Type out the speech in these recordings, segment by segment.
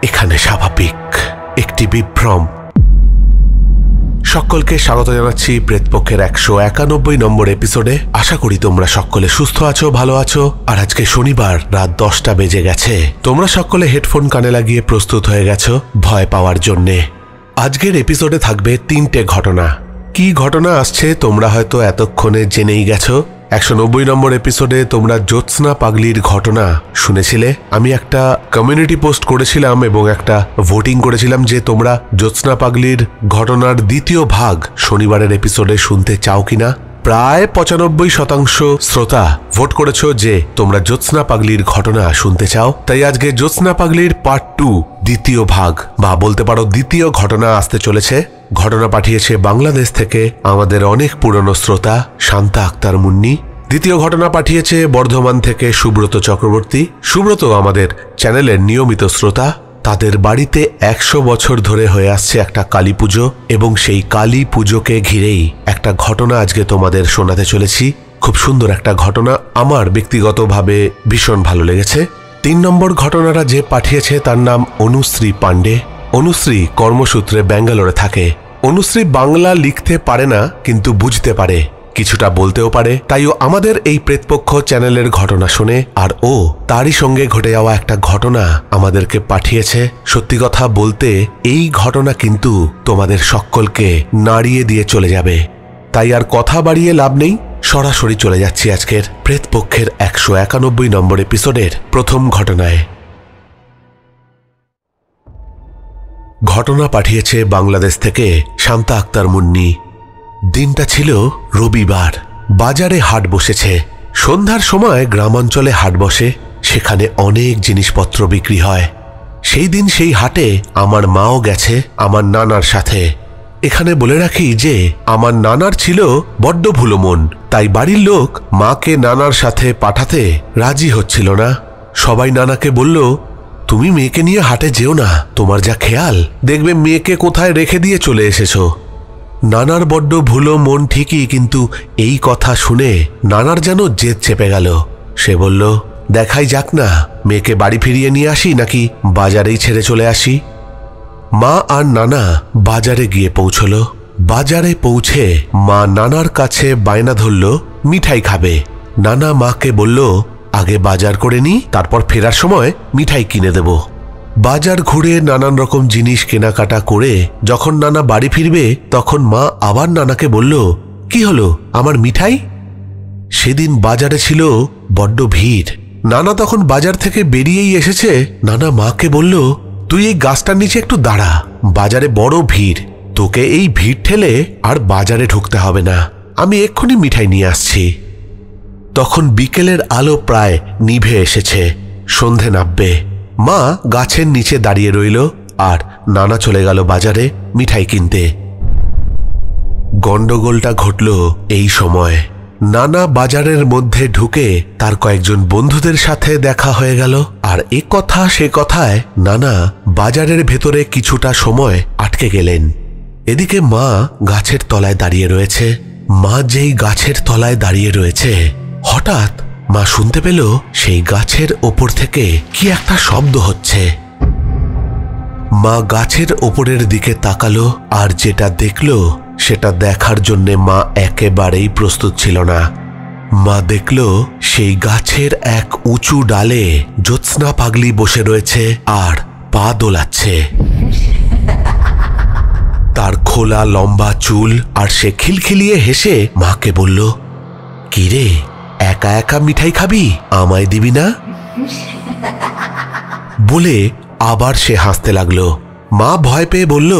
এখানে স্বাভাবিক একটি বিভ্রম। সকলকে স্বাগত জানাচ্ছি প্রেতপক্ষের 191 নম্বর এপিসোডে। আশা করি তোমরা সকলে সুস্থ আছো, ভালো আছো। আর আজকে শনিবার রাত 10টা বেজে গেছে। তোমরা সকলে হেডফোন কানে লাগিয়ে প্রস্তুত হয়ে গেছো ভয় পাওয়ার জন্যে। আজকের এপিসোডে থাকবে 3টে ঘটনা। কি ঘটনা আসছে তোমরা হয়তো এতক্ষণে জেনেই গেছো। 190 নম্বর এপিসোডে তোমরা জ্যোৎস্না পাগলির ঘটনা শুনেছিলে। আমি একটা কমিউনিটি পোস্ট করেছিলাম এবং একটা ভোটিং করেছিলাম যে তোমরা জ্যোৎস্না পাগলির ঘটনার দ্বিতীয় ভাগ শনিবারের এপিসোডে শুনতে চাও কিনা। প্রায় 95% শ্রোতা ভোট করেছো যে তোমরা জ্যোৎস্না পাগলির ঘটনা শুনতে চাও। তাই আজকে জ্যোৎস্না পাগলির পার্ট 2 দ্বিতীয় ভাগ বা বলতে পারো দ্বিতীয় ঘটনা আসতে চলেছে। ঘটনা পাঠিয়েছে বাংলাদেশ থেকে আমাদের অনেক পুরনো শ্রোতা শান্তা আক্তার মুন্নি। দ্বিতীয় ঘটনা পাঠিয়েছে বর্ধমান থেকে সুব্রত চক্রবর্তী। সুব্রত আমাদের চ্যানেলের নিয়মিত শ্রোতা। তাদের বাড়িতে 100 বছর ধরে হয়ে আসছে একটা কালী পুজো এবং সেই কালী পুজোকে ঘিরেই একটা ঘটনা আজকে তোমাদের শোনাতে চলেছি। খুব সুন্দর একটা ঘটনা, আমার ব্যক্তিগতভাবে ভীষণ ভালো লেগেছে। 3 নম্বর ঘটনাটা যে পাঠিয়েছে তার নাম অনুশ্রী পাণ্ডে। অনুশ্রী কর্মসূত্রে ব্যাঙ্গালোরে থাকে। অনুশ্রী বাংলা লিখতে পারে না কিন্তু বুঝতে পারে, কিছুটা বলতেও পারে। তাই ও আমাদের এই প্রেতপক্ষ চ্যানেলের ঘটনা শোনে আর ও তারই সঙ্গে ঘটে যাওয়া একটা ঘটনা আমাদেরকে পাঠিয়েছে। সত্যি কথা বলতে এই ঘটনা কিন্তু তোমাদের সকলকে নাড়িয়ে দিয়ে চলে যাবে। তাই আর কথা বাড়িয়ে লাভ নেই, সরাসরি চলে যাচ্ছি আজকের প্রেতপক্ষের 191 নম্বর এপিসোডের প্রথম ঘটনায়। ঘটনা পাঠিয়েছে বাংলাদেশ থেকে শান্তা আক্তার মুন্নি। দিনটা ছিল রবিবার। বাজারে হাট বসেছে। সন্ধ্যার সময় গ্রামাঞ্চলে হাট বসে, সেখানে অনেক জিনিসপত্র বিক্রি হয়। সেই দিন সেই হাটে আমার মাও গেছে আমার নানার সাথে। এখানে বলে রাখি যে আমার নানার ছিল বড্ড ভুলো মন, তাই বাড়ির লোক মাকে নানার সাথে পাঠাতে রাজি হচ্ছিল না। সবাই নানাকে বলল, তুমি মেয়েকে নিয়ে হাটে যেও না, তোমার যা খেয়াল দেখবে মেয়েকে কোথায় রেখে দিয়ে চলে এসেছো। নানার বড্ড ভুলো মন ঠিকই, কিন্তু এই কথা শুনে নানার যেন জেদ চেপে গেল। সে বলল, দেখাই যাক না, মেয়েকে বাড়ি ফিরিয়ে নিয়ে আসি নাকি বাজারেই ছেড়ে চলে আসি। মা আর নানা বাজারে গিয়ে পৌঁছল। বাজারে পৌঁছে মা নানার কাছে বায়না ধরল মিঠাই খাবে। নানা মাকে বলল, আগে বাজার করে নি, তারপর ফেরার সময় মিঠাই কিনে দেব। বাজার ঘুরে নানান রকম জিনিস কেনাকাটা করে যখন নানা বাড়ি ফিরবে তখন মা আবার নানাকে বলল, কি হলো আমার মিঠাই? সেদিন বাজারে ছিল বড্ড ভিড়। নানা তখন বাজার থেকে বেরিয়েই এসেছে। নানা মাকে বলল, তুই এই গাছটার নিচে একটু দাঁড়া, বাজারে বড় ভিড়, তোকে এই ভিড় ঠেলে আর বাজারে ঢুকতে হবে না, আমি এক্ষুনি মিঠাই নিয়ে আসছি। তখন বিকেলের আলো প্রায় নিভে এসেছে, সন্ধে নামবে। মা গাছের নিচে দাঁড়িয়ে রইল আর নানা চলে গেল বাজারে মিঠাই কিনতে। গন্ডগোলটা ঘটল এই সময়। নানা বাজারের মধ্যে ঢুকে তার কয়েকজন বন্ধুদের সাথে দেখা হয়ে গেল। আর এ কথা সে কথায় নানা বাজারের ভেতরে কিছুটা সময় আটকে গেলেন। এদিকে মা গাছের তলায় দাঁড়িয়ে রয়েছে। মা যেই গাছের তলায় দাঁড়িয়ে রয়েছে, হঠাৎ মা শুনতে পেল সেই গাছের ওপর থেকে কি একটা শব্দ হচ্ছে। মা গাছের ওপরের দিকে তাকালো আর যেটা দেখল সেটা দেখার জন্যে মা একেবারেই প্রস্তুত ছিল না। মা দেখল সেই গাছের এক উঁচু ডালে জ্যোৎস্না পাগলি বসে রয়েছে আর পা দোলাচ্ছে। তার খোলা লম্বা চুল আর সে খিলখিলিয়ে হেসে মাকে বলল, কি রে, একা একা মিঠাই খাবি, আমায় দিবি না? বলে আবার সে হাসতে লাগলো। মা ভয় পেয়ে বলল,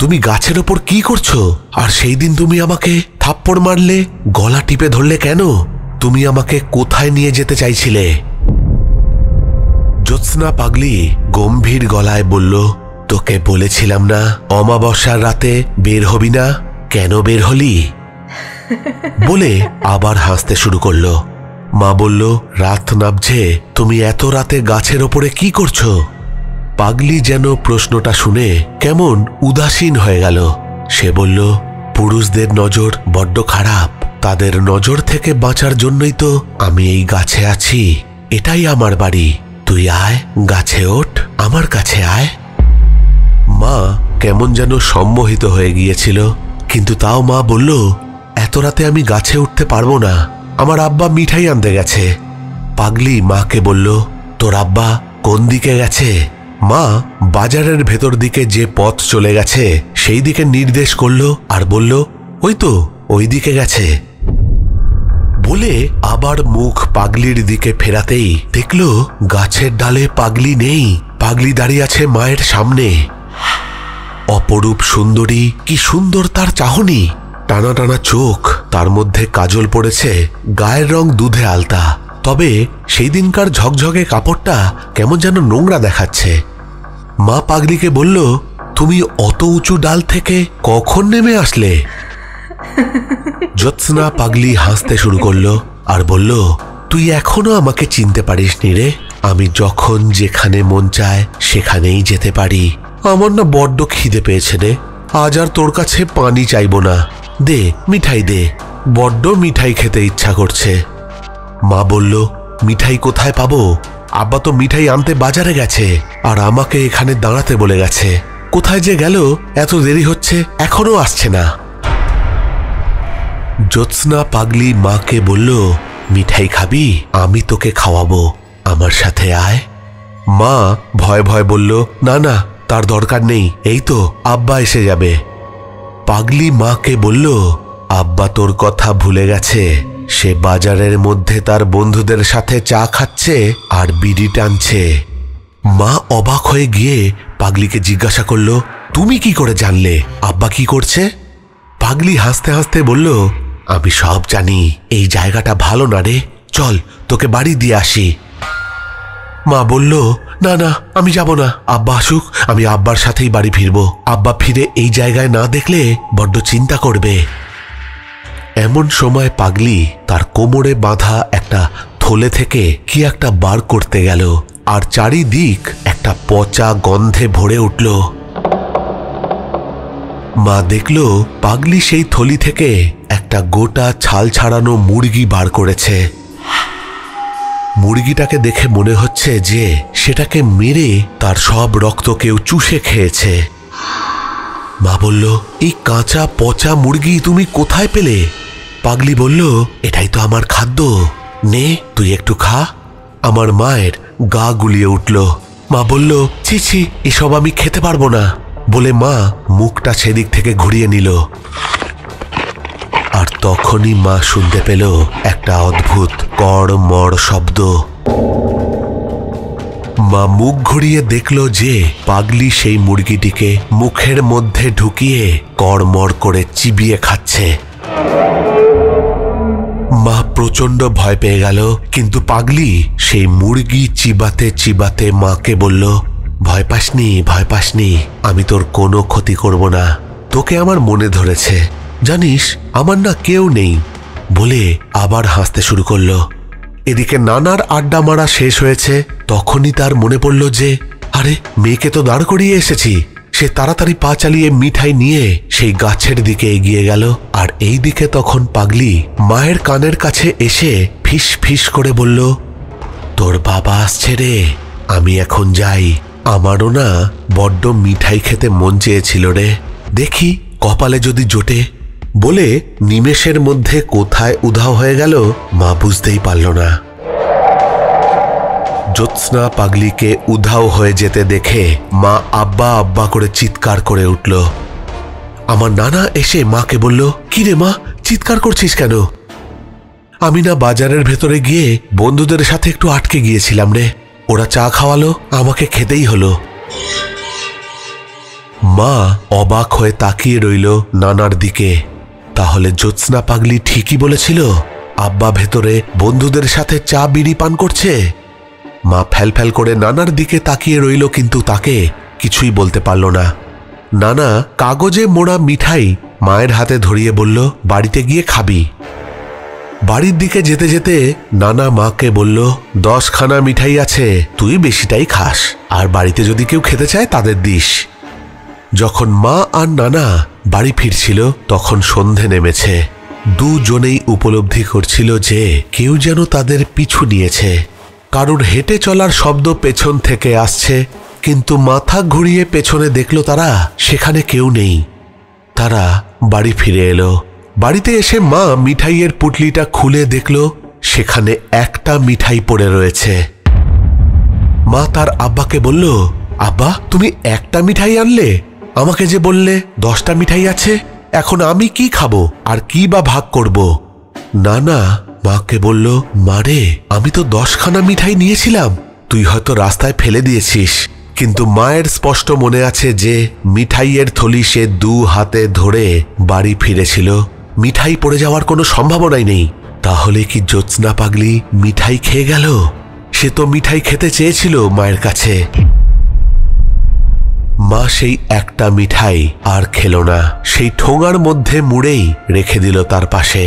তুমি গাছের ওপর কি করছো? আর সেই দিন তুমি আমাকে থাপ্পড় মারলে, গলা টিপে ধরলে কেন? তুমি আমাকে কোথায় নিয়ে যেতে চাইছিলে? জ্যোৎস্না পাগলি গম্ভীর গলায় বলল, তোকে বলেছিলাম না অমাবস্যার রাতে বের হবি না, কেন বের হলি? বলে আবার হাসতে শুরু করলো। মা বলল, রাত নামছে, তুমি এত রাতে গাছের ওপরে কি করছো? পাগলি যেন প্রশ্নটা শুনে কেমন উদাসীন হয়ে গেল। সে বলল, পুরুষদের নজর বড্ড খারাপ, তাদের নজর থেকে বাঁচার জন্যই তো আমি এই গাছে আছি, এটাই আমার বাড়ি, তুই আয়, গাছে ওঠ, আমার কাছে আয়। মা কেমন যেন সম্মোহিত হয়ে গিয়েছিল, কিন্তু তাও মা বলল, এত রাতে আমি গাছে উঠতে পারবো না, আমার আব্বা মিঠাই আনতে গেছে। পাগলি মাকে বলল, তোর আব্বা কোন দিকে গেছে? মা বাজারের ভেতর দিকে যে পথ চলে গেছে সেই দিকে নির্দেশ করলো আর বলল, ওই তো ওই দিকে গেছে। বলে আবার মুখ পাগলির দিকে ফেরাতেই দেখলো গাছের ডালে পাগলি নেই। পাগলি দাঁড়িয়ে আছে মায়ের সামনে। অপরূপ সুন্দরী, কি সুন্দর তার চাহনি, টানা টানা চোখ, তার মধ্যে কাজল পড়েছে, গায়ের রং দুধে আলতা। তবে সেই দিনকার ঝকঝকে কাপড়টা কেমন যেন নোংরা দেখাচ্ছে। মা পাগলিকে বলল, তুমি অত উঁচু ডাল থেকে কখন নেমে আসলে? জ্যোৎস্না পাগলি হাসতে শুরু করলো আর বলল, তুই এখনো আমাকে চিনতে পারিসনি রে। আমি যখন যেখানে মন চায় সেখানেই যেতে পারি। আমার না বড্ড খিদে পেয়েছে রে, আজ আর তোর কাছে পানি চাইবো না, দে মিঠাই দে, বড্ড মিঠাই খেতে ইচ্ছা করছে। মা বলল, মিঠাই কোথায় পাবো? আব্বা তো মিঠাই আনতে বাজারে গেছে আর আমাকে এখানে দাঁড়াতে বলে গেছে। কোথায় যে গেল, এত দেরি হচ্ছে, এখনো আসছে না। জ্যোৎস্না পাগলি মাকে বলল, মিঠাই খাবি? আমি তোকে খাওয়াবো, আমার সাথে আয়। মা ভয় ভয় বলল, না না, তার দরকার নেই, এই তো আব্বা এসে যাবে। পাগলি মাকে বলল, আব্বা তোর কথা ভুলে গেছে, সে বাজারের মধ্যে তার বন্ধুদের সাথে চা খাচ্ছে আর বিড়ি টানছে। মা অবাক হয়ে গিয়ে পাগলিকে জিজ্ঞাসা করল, তুমি কি করে জানলে আব্বা কি করছে? পাগলি হাসতে হাসতে বলল, আমি সব জানি, এই জায়গাটা ভালো না রে, চল তোকে বাড়ি দিয়ে আসি। মা বলল, না না, আমি যাব না, আব্বা আসুক, আমি আব্বার সাথেই বাড়ি ফিরবো। আব্বা ফিরে এই জায়গায় না দেখলে বড্ড চিন্তা করবে। এমন সময় পাগলি তার কোমরে বাঁধা একটা থলে থেকে কি একটা বার করতে গেল আর চারিদিক একটা পচা গন্ধে ভরে উঠল। মা দেখল পাগলি সেই থলি থেকে একটা গোটা ছাল ছাড়ানো মুরগি বার করেছে। মুরগিটাকে দেখে মনে হচ্ছে যে সেটাকে মেরে তার সব রক্ত কেউ চুষে খেয়েছে। মা বলল, এই কাঁচা পচা মুরগি তুমি কোথায় পেলে? পাগলি বলল, এটাই তো আমার খাদ্য, নে তুই একটু খা। আমার মায়ের গা গুলিয়ে উঠল। মা বলল, ছি ছি, এসব আমি খেতে পারবো না, বলে মা মুখটা সেদিক থেকে ঘুরিয়ে নিল। আর তখনই মা শুনতে পেল একটা অদ্ভুত কড়মড় শব্দ। মা মুখ ঘুরিয়ে দেখল যে পাগলি সেই মুরগিটিকে মুখের মধ্যে ঢুকিয়ে কড়মড় করে চিবিয়ে খাচ্ছে। মা প্রচন্ড ভয় পেয়ে গেল, কিন্তু পাগলি সেই মুরগি চিবাতে চিবাতে মাকে বলল, ভয় পাসনি, ভয় পাসনি, আমি তোর কোনো ক্ষতি করব না, তোকে আমার মনে ধরেছে, জানিস আমার না কেউ নেই, বলে আবার হাসতে শুরু করলো। এদিকে নানার আড্ডা মারা শেষ হয়েছে। তখনই তার মনে পড়ল যে আরে মেয়েকে তো দাঁড় করিয়ে এসেছি। সে তাড়াতাড়ি পা চালিয়ে মিঠাই নিয়ে সেই গাছের দিকে এগিয়ে গেল। আর এই দিকে তখন পাগলি মায়ের কানের কাছে এসে ফিস ফিস করে বলল, তোর বাবা আসছে রে, আমি এখন যাই, আমারও না বড্ড মিঠাই খেতে মন চেয়েছিল রে, দেখি কপালে যদি জোটে। বলে নিমেষের মধ্যে কোথায় উধাও হয়ে গেল মা বুঝতেই পারল না। জ্যোৎস্না পাগলিকে উধাও হয়ে যেতে দেখে মা আব্বা আব্বা করে চিৎকার করে উঠল। আমার নানা এসে মাকে বলল, কি রে মা, চিৎকার করছিস কেন? আমি না বাজারের ভেতরে গিয়ে বন্ধুদের সাথে একটু আটকে গিয়েছিলাম রে, ওরা চা খাওয়ালো, আমাকে খেতেই হলো। মা অবাক হয়ে তাকিয়ে রইল নানার দিকে। তাহলে জ্যোৎস্না পাগলি ঠিকই বলেছিল, আব্বা ভেতরে বন্ধুদের সাথে চা বিড়ি পান করছে। মা ফ্যালফ্যাল করে নানার দিকে তাকিয়ে রইল, কিন্তু তাকে কিছুই বলতে পারল না। নানা কাগজে মোড়া মিঠাই মায়ের হাতে ধরিয়ে বলল, বাড়িতে গিয়ে খাবি। বাড়ির দিকে যেতে যেতে নানা মাকে বলল, 10 খানা মিঠাই আছে, তুই বেশিটাই খাস, আর বাড়িতে যদি কেউ খেতে চায় তাদের দিস। যখন মা আর নানা বাড়ি ফিরছিল তখন সন্ধে নেমেছে। দুজনেই উপলব্ধি করছিল যে কেউ যেন তাদের পিছু নিয়েছে। কারুর হেঁটে চলার শব্দ পেছন থেকে আসছে, কিন্তু মাথা ঘুরিয়ে পেছনে দেখল তারা সেখানে কেউ নেই। তারা বাড়ি ফিরে এলো। বাড়িতে এসে মা মিঠাইয়ের পুটলিটা খুলে দেখল সেখানে একটা মিঠাই পড়ে রয়েছে। মা তার আব্বাকে বলল, আব্বা তুমি একটা মিঠাই আনলে, আমাকে যে বললে 10টা মিঠাই আছে, এখন আমি কি খাবো আর কি বা ভাগ করব? না না, মাকে বলল, মারে আমি তো 10খানা মিঠাই নিয়েছিলাম, তুই হয়তো রাস্তায় ফেলে দিয়েছিস। কিন্তু মায়ের স্পষ্ট মনে আছে যে মিঠাইয়ের থলি সে 2 হাতে ধরে বাড়ি ফিরেছিল। মিঠাই পড়ে যাওয়ার কোনো সম্ভাবনাই নেই। তাহলে কি জ্যোৎস্না পাগলি মিঠাই খেয়ে গেল? সে তো মিঠাই খেতে চেয়েছিল মায়ের কাছে। মা সেই একটা মিঠাই আর খেল না, সেই ঠোঙার মধ্যে মুড়েই রেখে দিল তার পাশে।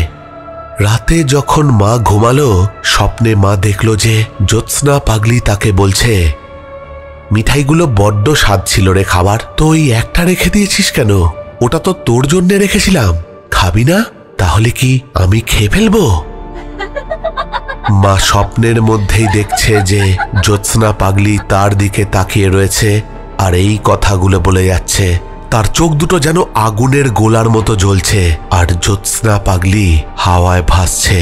রাতে যখন মা ঘুমালো, স্বপ্নে মা দেখল যে জ্যোৎস্না পাগলি তাকে বলছে, মিঠাইগুলো বড্ড স্বাদ ছিল রে খাবার, তো ওই একটা রেখে দিয়েছিস কেন? ওটা তো তোর জন্য রেখেছিলাম, খাবি না? তাহলে কি আমি খেয়ে ফেলবো? মা স্বপ্নের মধ্যেই দেখছে যে জ্যোৎস্না পাগলি তার দিকে তাকিয়ে রয়েছে আর এই কথাগুলো বলে যাচ্ছে। তার চোখ দুটো যেন আগুনের গোলার মতো জ্বলছে আর জ্যোৎস্না পাগলি হাওয়ায় ভাসছে।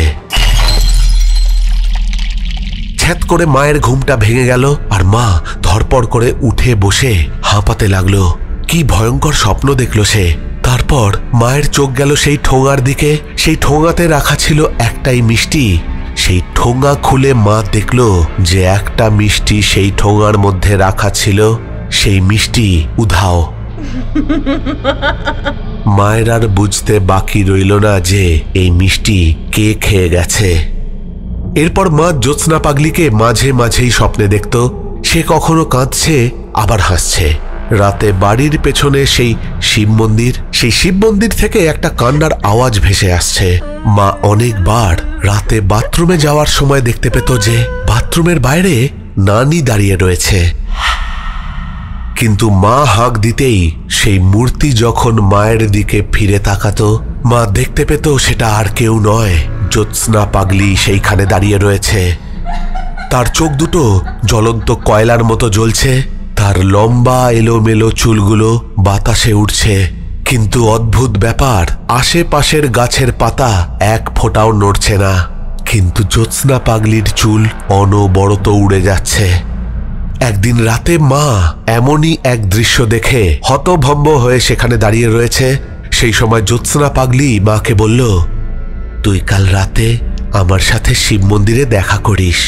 ছ্যাঁত করে মায়ের ঘুমটা ভেঙে গেল আর মা ধরপড় করে উঠে বসে হাঁপাতে লাগলো। কি ভয়ঙ্কর স্বপ্ন দেখলো সে। তারপর মায়ের চোখ গেল সেই ঠোঙার দিকে। সেই ঠোঙাতে রাখা ছিল একটাই মিষ্টি। সেই ঠোঙা খুলে মা দেখল যে একটা মিষ্টি সেই ঠোঙার মধ্যে রাখা ছিল, সেই মিষ্টি উধাও। মায়ের আর বুঝতে বাকি রইল না যে এই মিষ্টি কে খেয়ে গেছে। এরপর মা জ্যোৎস্না পাগলিকে মাঝে মাঝেই স্বপ্নে দেখত। সে কখনো কাঁদছে আবার হাসছে। রাতে বাড়ির পেছনে সেই শিব মন্দির থেকে একটা কান্নার আওয়াজ ভেসে আসছে। মা অনেকবার রাতে বাথরুমে যাওয়ার সময় দেখতে পেত যে বাথরুমের বাইরে নানি দাঁড়িয়ে রয়েছে। কিন্তু মা হাঁক দিতেই সেই মূর্তি যখন মায়ের দিকে ফিরে তাকাতো, মা দেখতে পেত সেটা আর কেউ নয়, জ্যোৎস্না পাগলি সেইখানে দাঁড়িয়ে রয়েছে। তার চোখ দুটো জ্বলন্ত কয়লার মতো জ্বলছে। তার লম্বা এলোমেলো চুলগুলো বাতাসে উঠছে। কিন্তু অদ্ভুত ব্যাপার, আশেপাশের গাছের পাতা এক ফোঁটাও নড়ছে না, কিন্তু জ্যোৎস্না পাগলির চুল অনবরত উড়ে যাচ্ছে। একদিন রাতে মা এমনই এক দৃশ্য দেখে হতভম্ব হয়ে সেখানে দাঁড়িয়ে রয়েছে। সেই সময় জ্যোৎস্না পাগলি মাকে বলল, তুই কাল রাতে আমার সাথে শিব মন্দিরে দেখা করিস।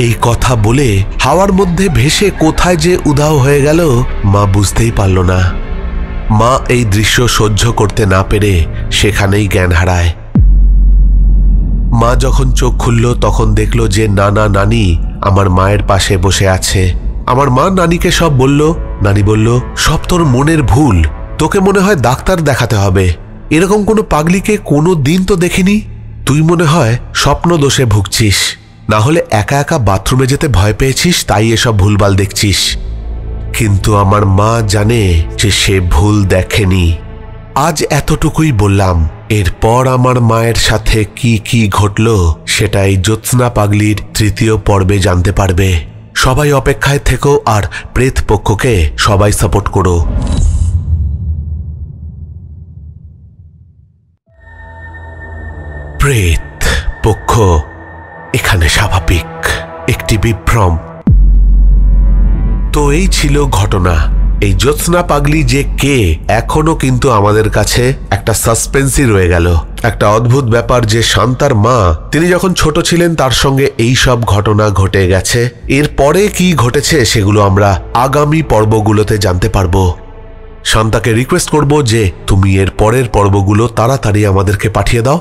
এই কথা বলে হাওয়ার মধ্যে ভেসে কোথায় যে উধাও হয়ে গেল মা বুঝতেই পারল না। মা এই দৃশ্য সহ্য করতে না পেরে সেখানেই জ্ঞান হারায়। মা যখন চোখ খুলল তখন দেখল যে নানা নানি আমার মায়ের পাশে বসে আছে। আমার মা নানিকে সব বলল। নানি বলল, সব তোর মনের ভুল, তোকে মনে হয় ডাক্তার দেখাতে হবে। এরকম কোনো পাগলিকে কোনো দিন তো দেখিনি। তুই মনে হয় স্বপ্ন দোষে ভুগছিস, না হলে একা একা বাথরুমে যেতে ভয় পেয়েছিস, তাই এসব ভুলভাল দেখছিস। কিন্তু আমার মা জানে যে সে ভুল দেখেনি। আজ এতটুকুই বললাম। এরপর আমার মায়ের সাথে কি কি ঘটল সেটা এই জ্যোৎস্না পাগলির 3য় পর্বে জানতে পারবে। সবাই অপেক্ষায় থেকো আর প্রেত পক্ষকে সবাই সাপোর্ট করো। প্রেত পক্ষ এখানে স্বাভাবিক, একটি বিভ্রম। তো এই ছিল ঘটনা। এই জ্যোৎস্না পাগলি যে কে এখনো কিন্তু আমাদের কাছে একটা সাসপেন্সই রয়ে গেল। একটা অদ্ভুত ব্যাপার যে শান্তার মা, তিনি যখন ছোট ছিলেন তার সঙ্গে এই সব ঘটনা ঘটে গেছে। এরপরে কি ঘটেছে সেগুলো আমরা আগামী পর্বগুলোতে জানতে পারবো। শান্তাকে রিকোয়েস্ট করব যে তুমি এর পরের পর্বগুলো তাড়াতাড়ি আমাদেরকে পাঠিয়ে দাও।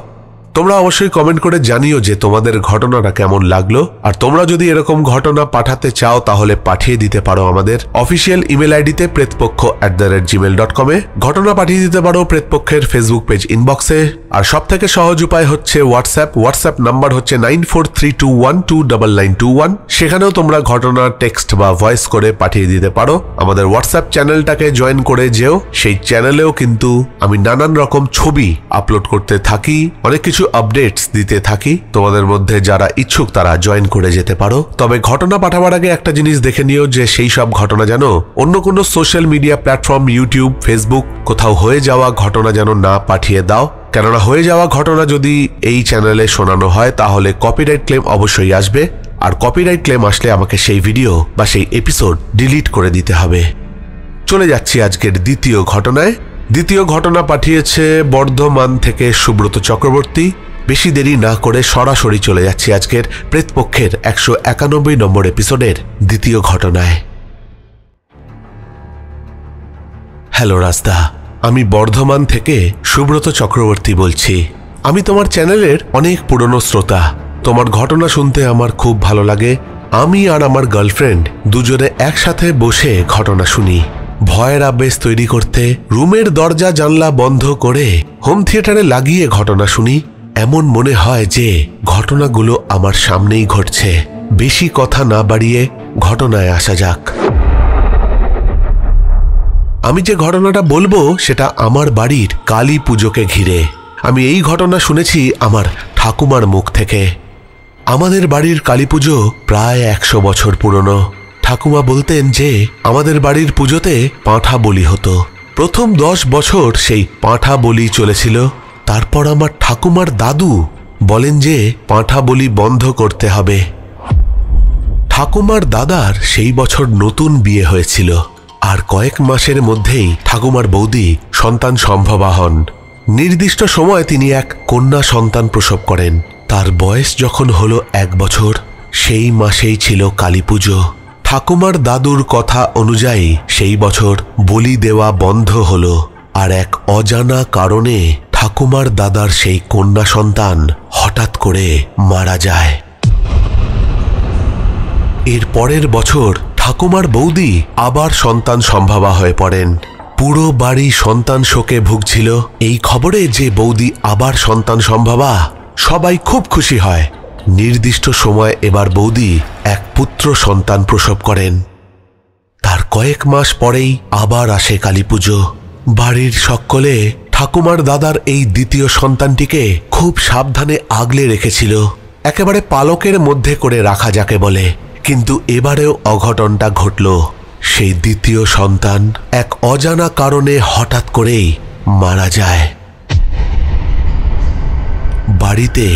তোমরা অবশ্যই কমেন্ট করে জানিও যে তোমাদের ঘটনাটা কেমন লাগলো। আর তোমরা যদি এরকম ঘটনা পাঠাতে চাও তাহলে পাঠিয়ে দিতে পারো আমাদের অফিসিয়াল ইমেল আইডিতে প্রেতপক্ষ@gmail.com-এ। ঘটনা পাঠিয়ে দিতে পারো প্রেতপক্ষের ফেসবুক পেজ ইনবক্সে। আর সবথেকে সহজ উপায় হচ্ছে হোয়াটসঅ্যাপ নাম্বার হচ্ছে 9432129921। সেখানেও তোমরা ঘটনা টেক্সট বা ভয়েস করে পাঠিয়ে দিতে পারো। আমাদের হোয়াটসঅ্যাপ চ্যানেলটাকে জয়েন করে যেও, সেই চ্যানেলেও কিন্তু আমি নানান রকম ছবি আপলোড করতে থাকি, অনেক কিছু আপডেটস দিতে থাকি। তোমাদের মধ্যে যারা ইচ্ছুক তারা জয়েন করে যেতে পারো। তবে ঘটনা পাঠাবার আগে একটা জিনিস দেখে নিও যে সেই সব ঘটনা যেন অন্য কোনো social media platform, YouTube, Facebook কোথাও হয়ে যাওয়া ঘটনা যেন না পাঠিয়ে দাও। কেননা হয়ে যাওয়া ঘটনা যদি এই চ্যানেলে শোনানো হয় তাহলে কপিরাইট ক্লেম অবশ্যই আসবে, আর কপিরাইট ক্লেম আসলে আমাকে সেই ভিডিও বা সেই এপিসোড ডিলিট করে দিতে হবে। চলে যাচ্ছি আজকের দ্বিতীয় ঘটনায়। দ্বিতীয় ঘটনা পাঠিয়েছে বর্ধমান থেকে সুব্রত চক্রবর্তী। বেশি দেরি না করে সরাসরি চলে যাচ্ছি আজকের প্রেতপক্ষের 191 নম্বর এপিসোডের দ্বিতীয় ঘটনায়। হ্যালো রাজদা, আমি বর্ধমান থেকে সুব্রত চক্রবর্তী বলছি। আমি তোমার চ্যানেলের অনেক পুরনো শ্রোতা। তোমার ঘটনা শুনতে আমার খুব ভালো লাগে। আমি আর আমার গার্লফ্রেন্ড দুজনে একসাথে বসে ঘটনা শুনি। ভয়ের আবেশ তৈরি করতে রুমের দরজা জানলা বন্ধ করে হোম থিয়েটারে লাগিয়ে ঘটনা শুনি। এমন মনে হয় যে ঘটনাগুলো আমার সামনেই ঘটছে। বেশি কথা না বাড়িয়ে ঘটনায় আসা যাক। আমি যে ঘটনাটা বলবো সেটা আমার বাড়ির কালী পুজোকে ঘিরে। আমি এই ঘটনা শুনেছি আমার ঠাকুমার মুখ থেকে। আমাদের বাড়ির কালী পুজো প্রায় 100 বছর পুরনো। ঠাকুমা বলতেন যে আমাদের বাড়ির পুজোতে পাঁঠা বলি হতো। প্রথম 10 বছর সেই পাঁঠা বলি চলেছিল। তারপর আমার ঠাকুমার দাদু বলেন যে পাঁঠা বলি বন্ধ করতে হবে। ঠাকুমার দাদার সেই বছর নতুন বিয়ে হয়েছিল, আর কয়েক মাসের মধ্যেই ঠাকুমার বৌদি সন্তান সম্ভবা হন। নির্দিষ্ট সময় তিনি এক কন্যা সন্তান প্রসব করেন। তার বয়স যখন হলো 1 বছর, সেই মাসেই ছিল কালী পুজো। ঠাকুমার দাদুর কথা অনুযায়ী সেই বছর বলি দেওয়া বন্ধ হলো, আর এক অজানা কারণে ঠাকুমার দাদার সেই কন্যা সন্তান হঠাৎ করে মারা যায়। এর পরের বছর ঠাকুমার বৌদি আবার সন্তান সম্ভবা হয়ে পড়েন। পুরো বাড়ি সন্তান শোকে ভুগছিল। এই খবরে যে বৌদি আবার সন্তান সম্ভবা, সবাই খুব খুশি হয়। নির্দিষ্ট সময় এবার বৌদি এক পুত্র সন্তান প্রসব করেন। তার কয়েক মাস পরেই আবার আসে কালী পুজো। বাড়ির সকলে ঠাকুমার দাদার এই দ্বিতীয় সন্তানটিকে খুব সাবধানে আগলে রেখেছিল, একেবারে পালকের মধ্যে করে রাখা যাকে বলে। কিন্তু এবারেও অঘটনটা ঘটল। সেই দ্বিতীয় সন্তান এক অজানা কারণে হঠাৎ করেই মারা যায়। বাড়িতে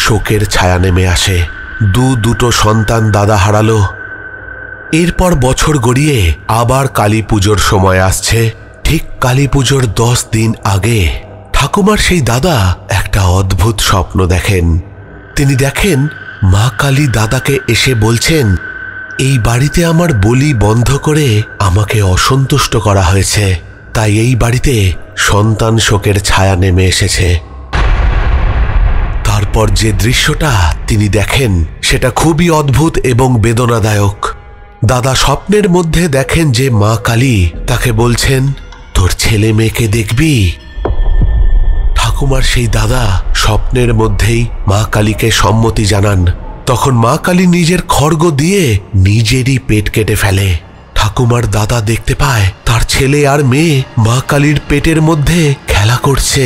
শোকের ছায়া নেমে আসে। দুটো সন্তান দাদা হারালো। এরপর বছর গড়িয়ে আবার কালী পুজোর সময় আসছে। ঠিক কালী পুজোর 10 দিন আগে ঠাকুমার সেই দাদা একটা অদ্ভুত স্বপ্ন দেখেন। তিনি দেখেন মা কালী দাদাকে এসে বলছেন, এই বাড়িতে আমার বলি বন্ধ করে আমাকে অসন্তুষ্ট করা হয়েছে, তাই এই বাড়িতে সন্তান শোকের ছায়া নেমে এসেছে। তারপর যে দৃশ্যটা তিনি দেখেন সেটা খুবই অদ্ভুত এবং বেদনাদায়ক। দাদা স্বপ্নের মধ্যে দেখেন যে মা কালী তাকে বলছেন, তোর ছেলে মেয়েকে দেখবি। ঠাকুমার সেই দাদা স্বপ্নের মধ্যেই মা কালীকে সম্মতি জানান। তখন মা কালী নিজের খড়গ দিয়ে নিজেরই পেট কেটে ফেলে। ঠাকুমার দাদা দেখতে পায় তার ছেলে আর মেয়ে মা কালীর পেটের মধ্যে খেলা করছে।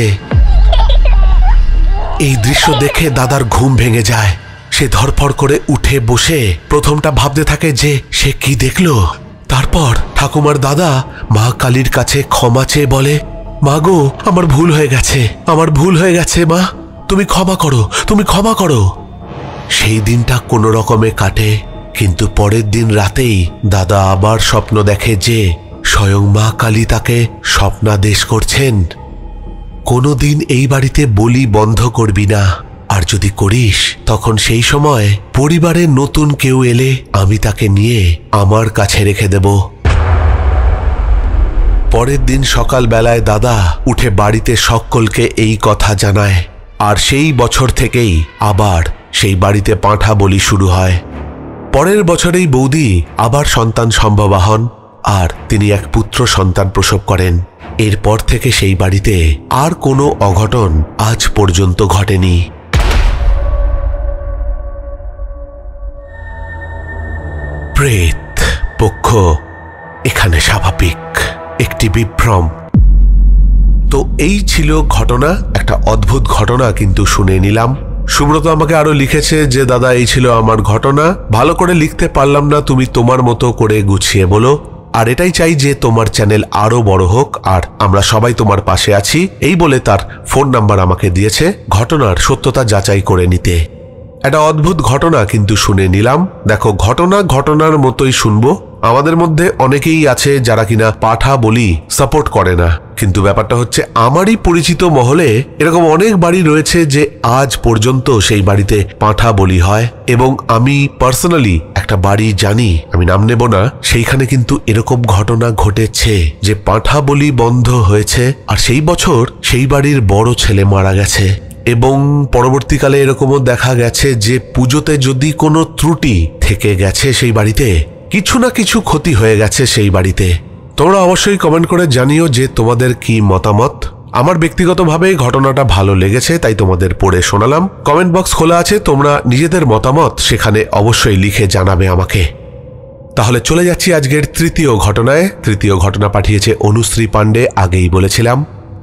এই দৃশ্য দেখে দাদার ঘুম ভেঙে যায়। সে ধরফড় করে উঠে বসে প্রথমটা ভাবতে থাকে যে সে কি দেখলো। তারপর ঠাকুমার দাদা মা কালীর কাছে ক্ষমা চেয়ে বলে, মা গো, আমার ভুল হয়ে গেছে, আমার ভুল হয়ে গেছে মা, তুমি ক্ষমা করো, তুমি ক্ষমা করো। সেই দিনটা কোনো রকমে কাটে। কিন্তু পরের দিন রাতেই দাদা আবার স্বপ্ন দেখে যে স্বয়ং মা কালী তাকে স্বপ্নাদেশ করছেন, কোনোদিন এই বাড়িতে বলি বন্ধ করবি না, আর যদি করিস তখন সেই সময় পরিবারের নতুন কেউ এলে আমি তাকে নিয়ে আমার কাছে রেখে দেব। পরের দিন সকালবেলায় দাদা উঠে বাড়িতে সকলকে এই কথা জানায়, আর সেই বছর থেকেই আবার সেই বাড়িতে পাঁঠা বলি শুরু হয়। পরের বছরেই বৌদি আবার সন্তান সম্ভবা হন, আর তিনি এক পুত্র সন্তান প্রসব করেন। এরপর থেকে সেই বাড়িতে আর কোনো অঘটন আজ পর্যন্ত ঘটেনি। প্রেত পক্ষ এখানে স্বাভাবিক, একটি বিভ্রম। তো এই ছিল ঘটনা, একটা অদ্ভুত ঘটনা কিন্তু শুনে নিলাম। সুব্রত আমাকে আরো লিখেছে যে দাদা এই ছিল আমার ঘটনা, ভালো করে লিখতে পারলাম না, তুমি তোমার মতো করে গুছিয়ে বলো। আর এটাই চাই যে তোমার চ্যানেল আরো বড় হোক, আর আমরা সবাই তোমার পাশে আছি, এই বলে তার ফোন নাম্বার আমাকে দিয়েছে ঘটনার সত্যতা যাচাই করে নিতে। একটা অদ্ভুত ঘটনা কিন্তু শুনে নিলাম। দেখো, ঘটনার মতোই শুনবো। আমাদের মধ্যে অনেকেই আছে যারা কিনা পাঠা বলি সাপোর্ট করে না, কিন্তু ব্যাপারটা হচ্ছে আমারই পরিচিত মহলে এরকম অনেক বাড়ি রয়েছে যে আজ পর্যন্ত সেই বাড়িতে পাঠা বলি হয়। এবং আমি পার্সোনালি একটা বাড়ি জানি, আমি নাম নেব না, সেইখানে কিন্তু এরকম ঘটনা ঘটেছে যে পাঠা বলি বন্ধ হয়েছে, আর সেই বছর সেই বাড়ির বড় ছেলে মারা গেছে। এবং পরবর্তীকালে এরকমও দেখা গেছে যে পুজোতে যদি কোনো ত্রুটি থেকে গেছে সেই বাড়িতে, কিছু না কিছু ক্ষতি হয়ে গেছে সেই বাড়িতে। তোমরা অবশ্যই কমেন্ট করে জানিও যে তোমাদের কি মতামত। আমার ব্যক্তিগতভাবে ঘটনাটা ভালো লেগেছে, তাই তোমাদের পড়ে শোনালাম। কমেন্ট বক্স খোলা আছে, তোমরা নিজেদের মতামত সেখানে অবশ্যই লিখে জানাবে আমাকে। তাহলে চলে যাচ্ছি আজকের তৃতীয় ঘটনায়। তৃতীয় ঘটনা পাঠিয়েছে অনুশ্রী পাণ্ডে। আগেই বলেছিলাম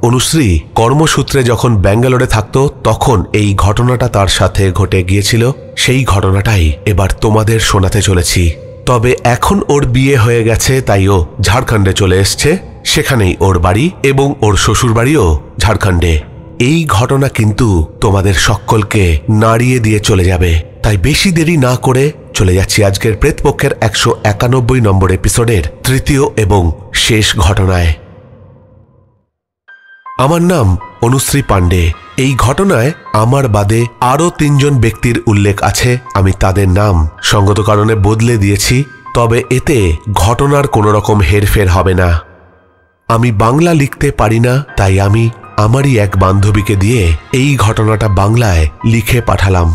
অনুশ্রী কর্মসূত্রে যখন ব্যাঙ্গালোরে থাকতো তখন এই ঘটনাটা তার সাথে ঘটে গিয়েছিল। সেই ঘটনাটাই এবার তোমাদের শোনাতে চলেছি। তবে এখন ওর বিয়ে হয়ে গেছে, তাই ও ঝাড়খণ্ডে চলে এসছে, সেখানেই ওর বাড়ি এবং ওর শ্বশুর বাড়িও ঝাড়খণ্ডে। এই ঘটনা কিন্তু তোমাদের সকলকে নাড়িয়ে দিয়ে চলে যাবে, তাই বেশি দেরি না করে চলে যাচ্ছি আজকের প্রেতপক্ষের 191 নম্বর এপিসোডের তৃতীয় এবং শেষ ঘটনায়। আমার নাম অনুশ্রী পাণ্ডে। এই ঘটনায় আমার বাদে আরও 3 জন ব্যক্তির উল্লেখ আছে। আমি তাদের নাম সঙ্গত কারণে বদলে দিয়েছি, তবে এতে ঘটনার কোনো রকম হেরফের হবে না। আমি বাংলা লিখতে পারি না, তাই আমি আমারই এক বান্ধবীকে দিয়ে এই ঘটনাটা বাংলায় লিখে পাঠালাম।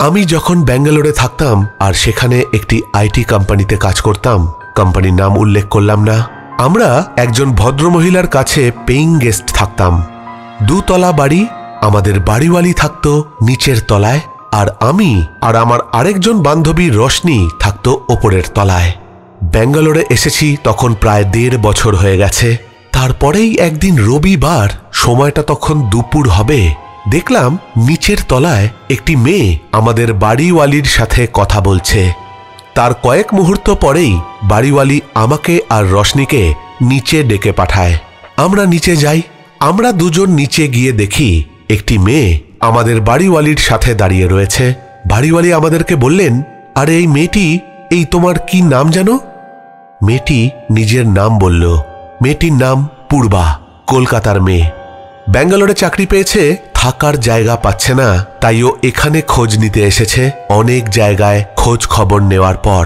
আমি যখন ব্যাঙ্গালোরে থাকতাম আর সেখানে একটি আইটি কোম্পানিতে কাজ করতাম, কোম্পানির নাম উল্লেখ করলাম না, আমরা একজন ভদ্রমহিলার কাছে পেইং গেস্ট থাকতাম। 2 তলা বাড়ি, আমাদের বাড়িওয়ালি থাকতো নিচের তলায়, আর আমি আর আমার আরেকজন বান্ধবী রশনি থাকতো ওপরের তলায়। ব্যাঙ্গালোরে এসেছি তখন প্রায় 1.5 বছর হয়ে গেছে। তারপরেই একদিন রবিবার, সময়টা তখন দুপুর হবে, দেখলাম নিচের তলায় একটি মেয়ে আমাদের বাড়িওয়ালির সাথে কথা বলছে। তার কয়েক মুহূর্ত পরেই বাড়িওয়ালি আমাকে আর রশনিকে নিচে ডেকে পাঠায়। আমরা নিচে যাই। আমরা দুজন নিচে গিয়ে দেখি একটি মেয়ে আমাদের বাড়িওয়ালির সাথে দাঁড়িয়ে রয়েছে। বাড়িওয়ালি আমাদেরকে বললেন, আরে এই মেয়েটি, এই তোমার কি নাম জানো? মেয়েটি নিজের নাম বলল। মেয়েটির নাম পূর্বা, কলকাতার মেয়ে। ব্যাঙ্গালোরে চাকরি পেয়েছে, থাকার জায়গা পাচ্ছে না, তাই ও এখানে খোঁজ নিতে এসেছে। অনেক জায়গায় খোঁজ খবর নেওয়ার পর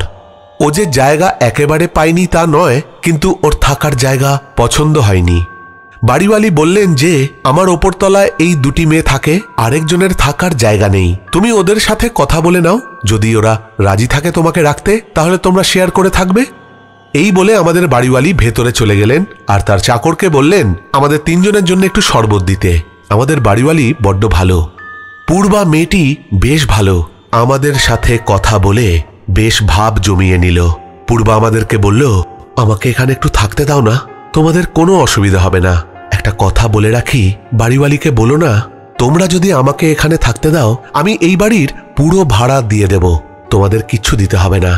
ও যে জায়গা একেবারে পায়নি তা নয়, কিন্তু ওর থাকার জায়গা পছন্দ হয়নি। বাড়িওয়ালি বললেন যে আমার ওপরতলায় এই 2টি মেয়ে থাকে, আরেকজনের থাকার জায়গা নেই, তুমি ওদের সাথে কথা বলে নাও, যদি ওরা রাজি থাকে তোমাকে রাখতে তাহলে তোমরা শেয়ার করে থাকবে। এই বলে আমাদের বাড়িওয়ালি ভেতরে চলে গেলেন আর তার চাকরকে বললেন আমাদের 3 জনের জন্য একটু শরবত দিতে। আমাদের বাড়িওয়ালি বড্ড ভালো। পূর্বা মেয়েটি বেশ ভালো, আমাদের সাথে কথা বলে বেশ ভাব জমিয়ে নিল। পূর্বা আমাদেরকে বলল, আমাকে এখানে একটু থাকতে দাও না, তোমাদের কোনো অসুবিধা হবে না। একটা কথা বলে রাখি, বাড়িওয়ালিকে বলো না তোমরা যদি আমাকে এখানে থাকতে দাও আমি এই বাড়ির পুরো ভাড়া দিয়ে দেব, তোমাদের কিচ্ছু দিতে হবে না।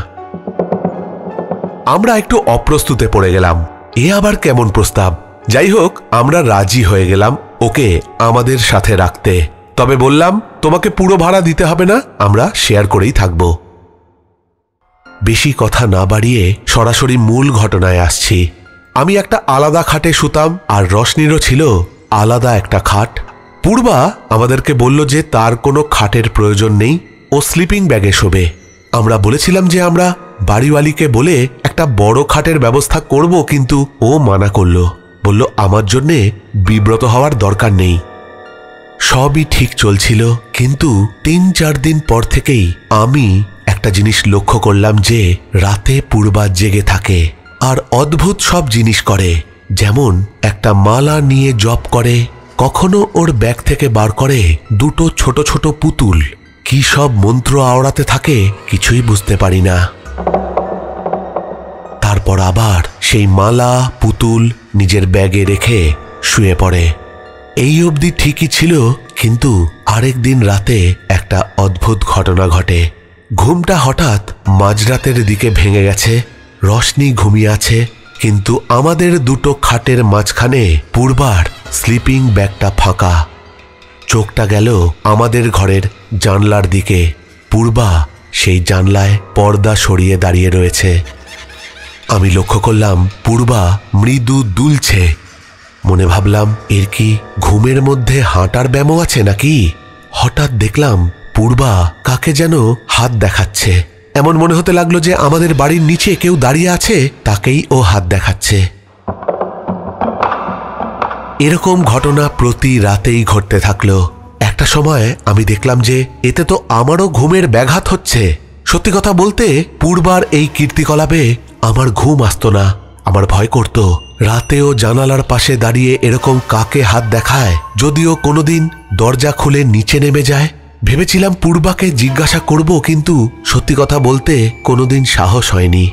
আমরা একটু অপ্রস্তুতে পড়ে গেলাম, এ আবার কেমন প্রস্তাব। যাই হোক, আমরা রাজি হয়ে গেলাম ওকে আমাদের সাথে রাখতে। তবে বললাম তোমাকে পুরো ভাড়া দিতে হবে না, আমরা শেয়ার করেই থাকব। বেশি কথা না বাড়িয়ে সরাসরি মূল ঘটনায় আসছি। আমি একটা আলাদা খাটে শুতাম আর রশনিরও ছিল আলাদা একটা খাট। পূর্বা আমাদেরকে বলল যে তার কোনো খাটের প্রয়োজন নেই, ও স্লিপিং ব্যাগে শোবে। আমরা বলেছিলাম যে আমরা বাড়িওয়ালিকে বলে একটা বড় খাটের ব্যবস্থা করব, কিন্তু ও মানা করলো, বলল আমার জন্যে বিব্রত হওয়ার দরকার নেই। সবই ঠিক চলছিল, কিন্তু 3-4 দিন পর থেকেই আমি একটা জিনিস লক্ষ্য করলাম যে রাতে পূর্বা জেগে থাকে আর অদ্ভুত সব জিনিস করে। যেমন একটা মালা নিয়ে জপ করে, কখনো ওর ব্যাগ থেকে বার করে দুটো ছোট ছোট পুতুল। কি সব মন্ত্র আওড়াতে থাকে কিছুই বুঝতে পারি না। তারপর আবার সেই মালা পুতুল নিজের ব্যাগে রেখে শুয়ে পড়ে। এই অবধি ঠিকই ছিল, কিন্তু আরেকদিন রাতে একটা অদ্ভুত ঘটনা ঘটে। ঘুমটা হঠাৎ মাঝরাতের দিকে ভেঙে গেছে। রশনি ঘুমিয়ে আছে, কিন্তু আমাদের দুটো খাটের মাঝখানে পূর্বার স্লিপিং ব্যাগটা ফাঁকা। চোখটা গেল আমাদের ঘরের জানলার দিকে। পূর্বা সেই জানলায় পর্দা সরিয়ে দাঁড়িয়ে রয়েছে। আমি লক্ষ্য করলাম পূর্বা মৃদু দুলছে। মনে ভাবলাম, এর কি ঘুমের মধ্যে হাঁটার ব্যায়ামও আছে নাকি? হঠাৎ দেখলাম পূর্বা কাকে যেন হাত দেখাচ্ছে। এমন মনে হতে লাগলো যে আমাদের বাড়ির নিচে কেউ দাঁড়িয়ে আছে, তাকেই ও হাত দেখাচ্ছে। এরকম ঘটনা প্রতি রাতেই ঘটতে থাকলো। একটা সময় আমি দেখলাম যে এতে তো আমারও ঘুমের ব্যাঘাত হচ্ছে। সত্যি কথা বলতে পূর্বার এই কীর্তিকলাপে আমার ঘুম আসতো না। আমার ভয় করত রাতেও জানালার পাশে দাঁড়িয়ে এরকম কাকে হাত দেখায়, যদিও কোনোদিন দরজা খুলে নিচে নেমে যায়। ভেবেছিলাম পূর্বাকে জিজ্ঞাসা করব, কিন্তু সত্যি কথা বলতে কোনোদিন সাহস হয়নি।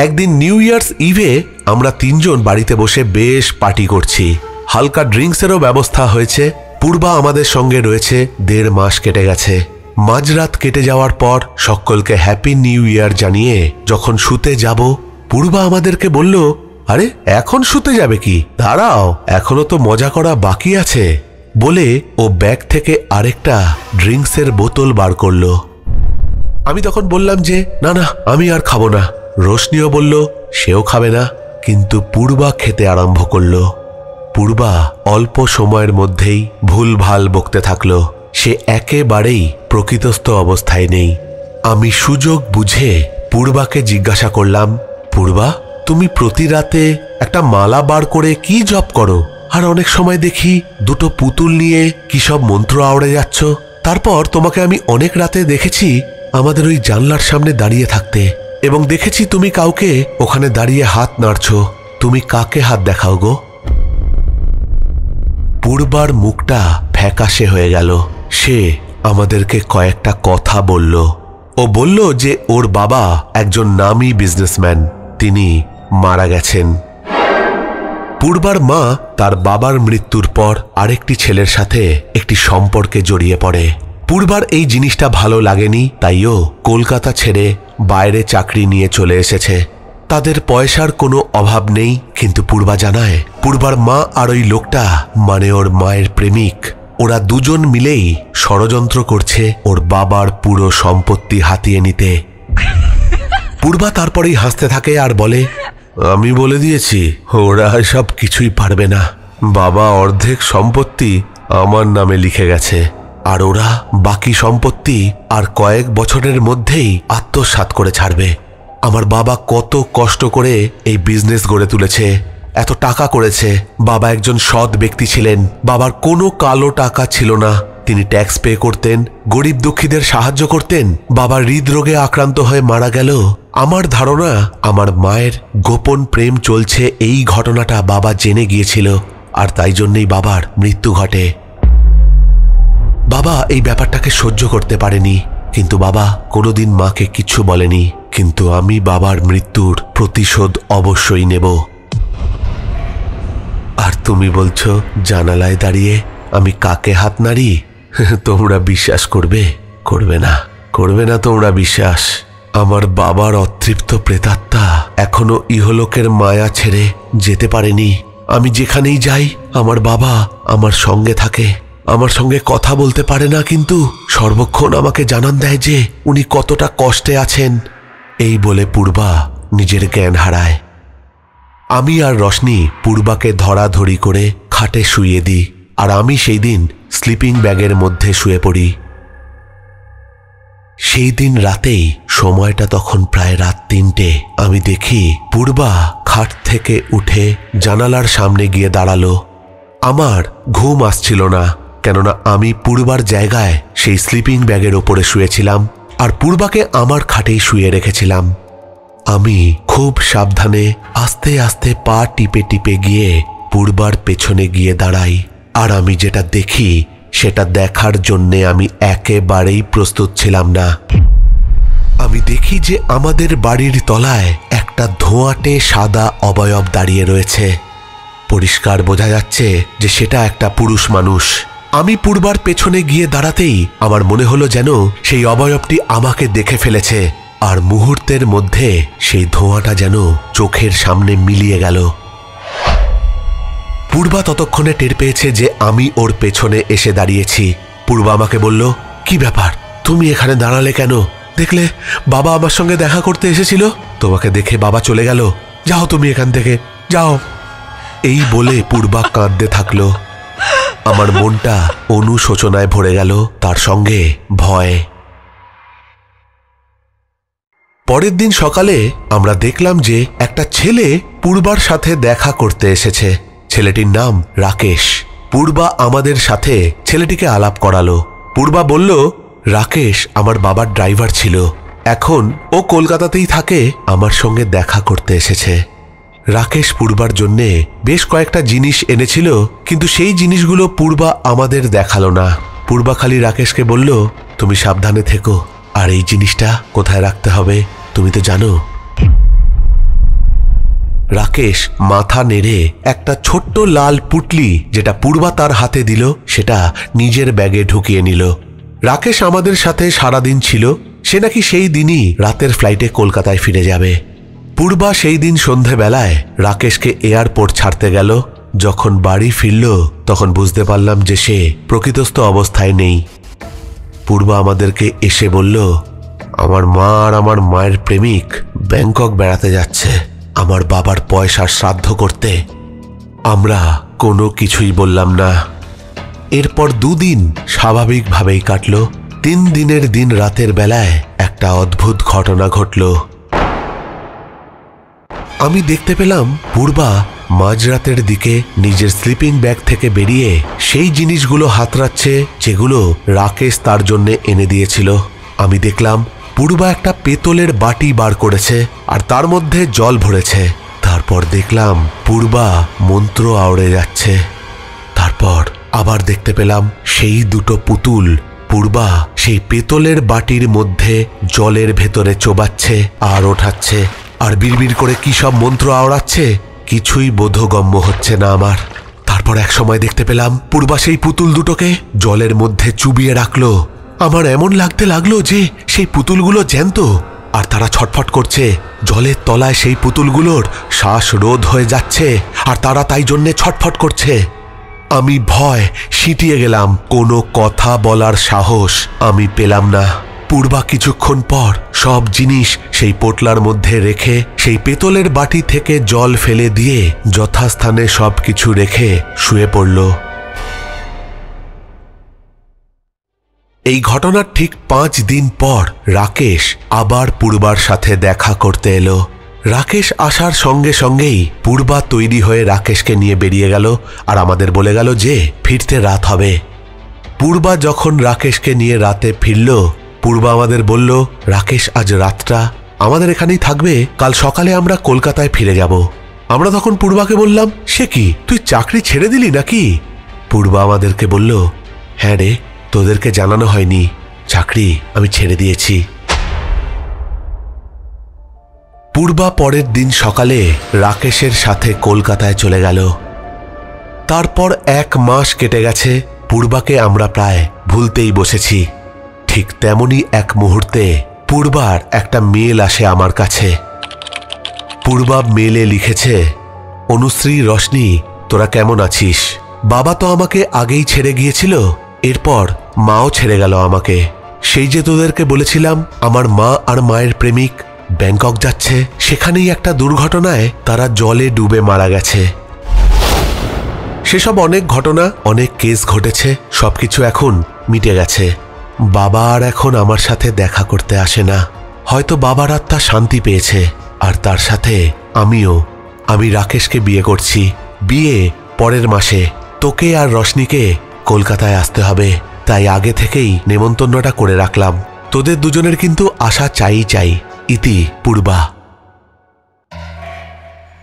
একদিন নিউ ইয়ার্স ইভে আমরা তিনজন বাড়িতে বসে বেশ পার্টি করছি। হালকা ড্রিঙ্কসেরও ব্যবস্থা হয়েছে। পূর্বা আমাদের সঙ্গে রয়েছে 1.5 মাস কেটে গেছে। মাঝরাত কেটে যাওয়ার পর সকলকে হ্যাপি নিউ ইয়ার জানিয়ে যখন শুতে যাব, পূর্বা আমাদেরকে বলল, আরে এখন শুতে যাবে কি, দাঁড়াও, এখনো তো মজা করা বাকি আছে বলে ও ব্যাগ থেকে আরেকটা ড্রিঙ্কসের বোতল বার করলো। আমি তখন বললাম যে না না, আমি আর খাবো না। রোশনিও বলল সেও খাবে না, কিন্তু পূর্বা খেতে আরম্ভ করলো। পূর্বা অল্প সময়ের মধ্যেই ভুলভাল বকতে থাকলো। সে একেবারেই প্রকৃতস্থ অবস্থায় নেই। আমি সুযোগ বুঝে পূর্বাকে জিজ্ঞাসা করলাম, পূর্বা, তুমি প্রতি রাতে একটা মালা বার করে কি জপ করো? আর অনেক সময় দেখি দুটো পুতুল নিয়ে কি সব মন্ত্র আওড়ে যাচ্ছ। তারপর তোমাকে আমি অনেক রাতে দেখেছি আমাদের ওই জানলার সামনে দাঁড়িয়ে থাকতে, এবং দেখেছি তুমি কাউকে ওখানে দাঁড়িয়ে হাত নাড়ছ। তুমি কাকে হাত দেখাও গো? পূর্বার মুখটা ফ্যাকাশে হয়ে গেল। সে আমাদেরকে কয়েকটা কথা বলল। ও বলল যে ওর বাবা একজন নামী বিজনেসম্যান, তিনি মারা গেছেন। পূর্বার মা তার বাবার মৃত্যুর পর আরেকটি ছেলের সাথে একটি সম্পর্কে জড়িয়ে পড়ে। পূর্বার এই জিনিসটা ভালো লাগেনি, তাইও কলকাতা ছেড়ে বাইরে চাকরি নিয়ে চলে এসেছে। তাদের পয়সার কোনো অভাব নেই, কিন্তু পূর্বা জানায় পূর্বার মা আর ওই লোকটা, মানে ওর মায়ের প্রেমিক, ওরা দুজন মিলেই ষড়যন্ত্র করছে ওর বাবার পুরো সম্পত্তি হাতিয়ে নিতে। পূর্বা তারপরেই হাসতে থাকে আর বলে, আমি বলে দিয়েছি ওরা সব কিছুই পারবে না। বাবা অর্ধেক সম্পত্তি আমার নামে লিখে গেছে, আর ওরা বাকি সম্পত্তি আর কয়েক বছরের মধ্যেই আত্মসাৎ করে ছাড়বে। আমার বাবা কত কষ্ট করে এই বিজনেস গড়ে তুলেছে, এত টাকা করেছে। বাবা একজন সৎ ব্যক্তি ছিলেন। বাবার কোনো কালো টাকা ছিল না। তিনি ট্যাক্স পে করতেন, গরিব দুঃখীদের সাহায্য করতেন। বাবা হৃদরোগে আক্রান্ত হয়ে মারা গেল। আমার ধারণা আমার মায়ের গোপন প্রেম চলছে, এই ঘটনাটা বাবা জেনে গিয়েছিল, আর তাই জন্যই বাবার মৃত্যু ঘটে। বাবা এই ব্যাপারটাকে সহ্য করতে পারেনি, কিন্তু বাবা কোনোদিন মাকে কিছু বলেনি। কিন্তু আমি বাবার মৃত্যুর প্রতিশোধ অবশ্যই নেব। আর তুমি বলছো জানালায় দাঁড়িয়ে আমি কাকে হাত নাড়ি? তোমরা বিশ্বাস করবে? করবে না, করবে না তোমরা বিশ্বাস। আমার বাবার অতৃপ্ত প্রেতাত্মা এখনো ইহলোকের মায়া ছেড়ে যেতে পারেনি। আমি যেখানেই যাই আমার বাবা আমার সঙ্গে থাকে। আমার সঙ্গে কথা বলতে পারে না, কিন্তু সর্বক্ষণ আমাকে জানান দেয় যে উনি কতটা কষ্টে আছেন। এই বলে পূর্বা নিজের জ্ঞান হারায়। আমি আর রশনি পূর্বাকে ধরাধরি করে খাটে শুইয়ে দিই, আর আমি সেই দিন স্লিপিং ব্যাগের মধ্যে শুয়ে পড়ি। সেই দিন রাতেই, সময়টা তখন প্রায় রাত 3টে, আমি দেখি পূর্বা খাট থেকে উঠে জানালার সামনে গিয়ে দাঁড়ালো। আমার ঘুম আসছিল না, কেননা আমি পূর্বার জায়গায় সেই স্লিপিং ব্যাগের ওপরে শুয়েছিলাম, আর পূর্বাকে আমার খাটেই শুয়ে রেখেছিলাম। আমি খুব সাবধানে আস্তে আস্তে পা টিপে টিপে গিয়ে পূর্বার পেছনে গিয়ে দাঁড়াই। আর আমি যেটা দেখি সেটা দেখার জন্যে আমি একেবারেই প্রস্তুত ছিলাম না। আমি দেখি যে আমাদের বাড়ির তলায় একটা ধোঁয়াটে সাদা অবয়ব দাঁড়িয়ে রয়েছে। পরিষ্কার বোঝা যাচ্ছে যে সেটা একটা পুরুষ মানুষ। আমি পূর্বার পেছনে গিয়ে দাঁড়াতেই আমার মনে হলো যেন সেই অবয়বটি আমাকে দেখে ফেলেছে, আর মুহূর্তের মধ্যে সেই ধোঁয়াটা যেন চোখের সামনে মিলিয়ে গেল। পূর্বা ততক্ষণে টের পেয়েছে যে আমি ওর পেছনে এসে দাঁড়িয়েছি। পূর্বা আমাকে বলল, কি ব্যাপার, তুমি এখানে দাঁড়ালে কেন? দেখলে বাবা আমার সঙ্গে দেখা করতে এসেছিল, তোমাকে দেখে বাবা চলে গেল, যাও তুমি এখান থেকে, যাও। এই বলে পূর্বা কাঁদতে থাকলো। আমার মনটা অনুশোচনায় ভরে গেল, তার সঙ্গে ভয়। পরের দিন সকালে আমরা দেখলাম যে একটা ছেলে পূর্বার সাথে দেখা করতে এসেছে। ছেলেটির নাম রাকেশ। পূর্বা আমাদের সাথে ছেলেটিকে আলাপ করালো। পূর্বা বলল, রাকেশ আমার বাবার ড্রাইভার ছিল, এখন ও কলকাতাতেই থাকে, আমার সঙ্গে দেখা করতে এসেছে। রাকেশ পূর্বার জন্যে বেশ কয়েকটা জিনিস এনেছিল, কিন্তু সেই জিনিসগুলো পূর্বা আমাদের দেখালো না। পূর্বা খালি রাকেশকে বলল, তুমি সাবধানে থেকো, আর এই জিনিসটা কোথায় রাখতে হবে তুমি তো জানো। রাকেশ মাথা নেড়ে একটা ছোট্ট লাল পুটলি যেটা পূর্বা তার হাতে দিল সেটা নিজের ব্যাগে ঢুকিয়ে নিল। রাকেশ আমাদের সাথে সারাদিন ছিল, সে নাকি সেই দিনই রাতের ফ্লাইটে কলকাতায় ফিরে যাবে। পূর্বা সেই দিন সন্ধেবেলায় রাকেশকে এয়ারপোর্ট ছাড়তে গেল। যখন বাড়ি ফিরল তখন বুঝতে পারলাম যে সে প্রকৃতস্থ অবস্থায় নেই। পূর্বা আমাদেরকে এসে বলল, আমার মা আর আমার মায়ের প্রেমিক ব্যাংকক বেড়াতে যাচ্ছে আমার বাবার পয়সার শ্রাদ্ধ করতে। আমরা কোনো কিছুই বললাম না। এরপর 2 দিন স্বাভাবিকভাবেই কাটল। 3 দিনের দিন রাতের বেলায় একটা অদ্ভুত ঘটনা ঘটল। আমি দেখতে পেলাম পূর্বা মাঝরাতের দিকে নিজের স্লিপিং ব্যাগ থেকে বেরিয়ে সেই জিনিসগুলো হাতড়াচ্ছে যেগুলো রাকেশ তার জন্য এনে দিয়েছিল। আমি দেখলাম পূর্বা একটা পেতলের বাটি বার করেছে আর তার মধ্যে জল ভরেছে। তারপর দেখলাম পূর্বা মন্ত্র আওড়ে যাচ্ছে। তারপর আবার দেখতে পেলাম সেই 2টো পুতুল পূর্বা সেই পেতলের বাটির মধ্যে জলের ভেতরে চোবাচ্ছে আর ওঠাচ্ছে, আর বিড়বিড় করে কি সব মন্ত্র আওড়াচ্ছে, কিছুই বোধগম্য হচ্ছে না আমার। তারপর এক সময় দেখতে পেলাম পূর্বা সেই পুতুল 2টোকে জলের মধ্যে চুবিয়ে রাখলো। আমার এমন লাগতে লাগলো যে সেই পুতুলগুলো জ্যান্ত, আর তারা ছটফট করছে। জলের তলায় সেই পুতুলগুলোর শ্বাসরোধ হয়ে যাচ্ছে, আর তারা তাই জন্যে ছটফট করছে। আমি ভয় সিঁটিয়ে গেলাম, কোনো কথা বলার সাহস আমি পেলাম না। পূর্বা কিছুক্ষণ পর সব জিনিস সেই পোটলার মধ্যে রেখে সেই পেতলের বাটি থেকে জল ফেলে দিয়ে যথাস্থানে সবকিছু রেখে শুয়ে পড়ল। এই ঘটনার ঠিক 5 দিন পর রাকেশ আবার পূর্বার সাথে দেখা করতে এলো। রাকেশ আসার সঙ্গে সঙ্গেই পূর্বা তৈরি হয়ে রাকেশকে নিয়ে বেরিয়ে গেল আর আমাদের বলে গেল যে ফিরতে রাত হবে। পূর্বা যখন রাকেশকে নিয়ে রাতে ফিরল, পূর্বা আমাদের বলল, রাকেশ আজ রাতটা আমাদের এখানেই থাকবে, কাল সকালে আমরা কলকাতায় ফিরে যাব। আমরা তখন পূর্বাকে বললাম, সে কি, তুই চাকরি ছেড়ে দিলি নাকি? পূর্বা আমাদেরকে বলল, হ্যাঁ রে, তোদেরকে জানানো হয়নি, চাকরি আমি ছেড়ে দিয়েছি। পূর্বা পরের দিন সকালে রাকেশের সাথে কলকাতায় চলে গেল। তারপর 1 মাস কেটে গেছে। পূর্বাকে আমরা প্রায় ভুলতেই বসেছি। ঠিক তেমনই এক মুহূর্তে পূর্বার একটা মেল আসে আমার কাছে। পূর্বা মেলে লিখেছে, অনুশ্রী, রশনি, তোরা কেমন আছিস? বাবা তো আমাকে আগেই ছেড়ে গিয়েছিল, এরপর মাও ছেড়ে গেল আমাকে। সেই যে তোদেরকে বলেছিলাম আমার মা আর মায়ের প্রেমিক ব্যাংকক যাচ্ছে, সেখানেই একটা দুর্ঘটনায় তারা জলে ডুবে মারা গেছে। সেসব অনেক ঘটনা, অনেক কেস ঘটেছে, সবকিছু এখন মিটে গেছে। বাবা আর এখন আমার সাথে দেখা করতে আসে না। হয়তো বাবার আত্মা শান্তি পেয়েছে, আর তার সাথে আমিও। আমি রাকেশকে বিয়ে করছি। বিয়ে পরের মাসে। তোকে আর রশনিকে কলকাতায় আসতে হবে, তাই আগে থেকেই নেমন্তন্নটা করে রাখলাম। তোদের দুজনের কিন্তু আসা চাই। ইতি, পূর্বা।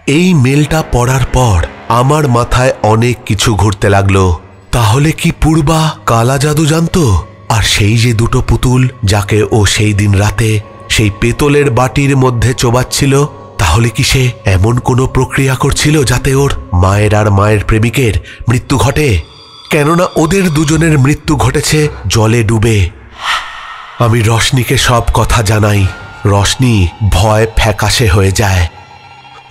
এই মেলটা পড়ার পর আমার মাথায় অনেক কিছু ঘুরতে লাগলো। তাহলে কি পূর্বা কালা জাদু জানতো? আর সেই যে দুটো পুতুল যাকে ও সেই দিন রাতে সেই পেতলের বাটির মধ্যে চোবাচ্ছিল, তাহলে কি সে এমন কোনো প্রক্রিয়া করছিল যাতে ওর মায়ের আর মায়ের প্রেমিকের মৃত্যু ঘটে? কেননা ওদের দুজনের মৃত্যু ঘটেছে জলে ডুবে। আমি রশনিকে সব কথা জানাই। রশনি ভয় ফ্যাকাশে হয়ে যায়।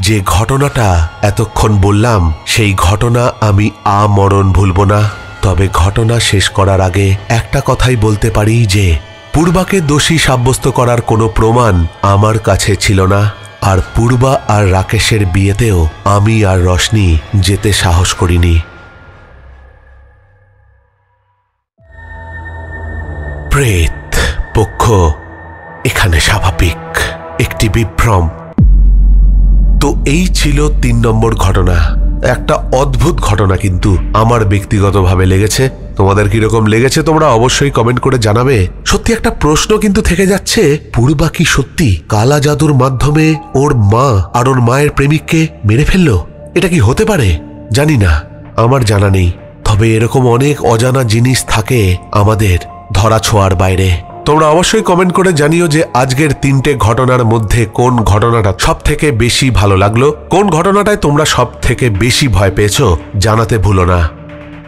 যে ঘটনাটা এতক্ষণ বললাম সেই ঘটনা আমি আমরণ ভুলব না। তবে ঘটনা শেষ করার আগে একটা কথাই বলতে পারি যে পূর্বাকে দোষী সাব্যস্ত করার কোনো প্রমাণ আমার কাছে ছিল না। আর পূর্বা আর রাকেশের বিয়েতেও আমি আর রশনি যেতে সাহস করিনি। প্রেত পক্ষ এখানে স্বাভাবিক, একটি বিভ্রম। তো এই ছিল ৩ নম্বর ঘটনা। একটা অদ্ভুত ঘটনা কিন্তু আমার ব্যক্তিগতভাবে লেগেছে। তোমাদের কিরকম লেগেছে তোমরা অবশ্যই কমেন্ট করে জানাবে। সত্যি একটা প্রশ্ন কিন্তু থেকে যাচ্ছে, পূর্বা কি সত্যি কালা জাদুর মাধ্যমে ওর মা আর ওর মায়ের প্রেমিককে মেরে ফেললো? এটা কি হতে পারে? জানি না, আমার জানা নেই। তবে এরকম অনেক অজানা জিনিস থাকে আমাদের ধরা ছোঁয়ার বাইরে। তোমরা অবশ্যই কমেন্ট করে জানিও যে আজকের 3টে ঘটনার মধ্যে কোন ঘটনাটা সব থেকে বেশি ভালো লাগলো, কোন ঘটনাটায় তোমরা সব থেকে বেশি ভয় পেয়েছো, জানাতে ভুলো না।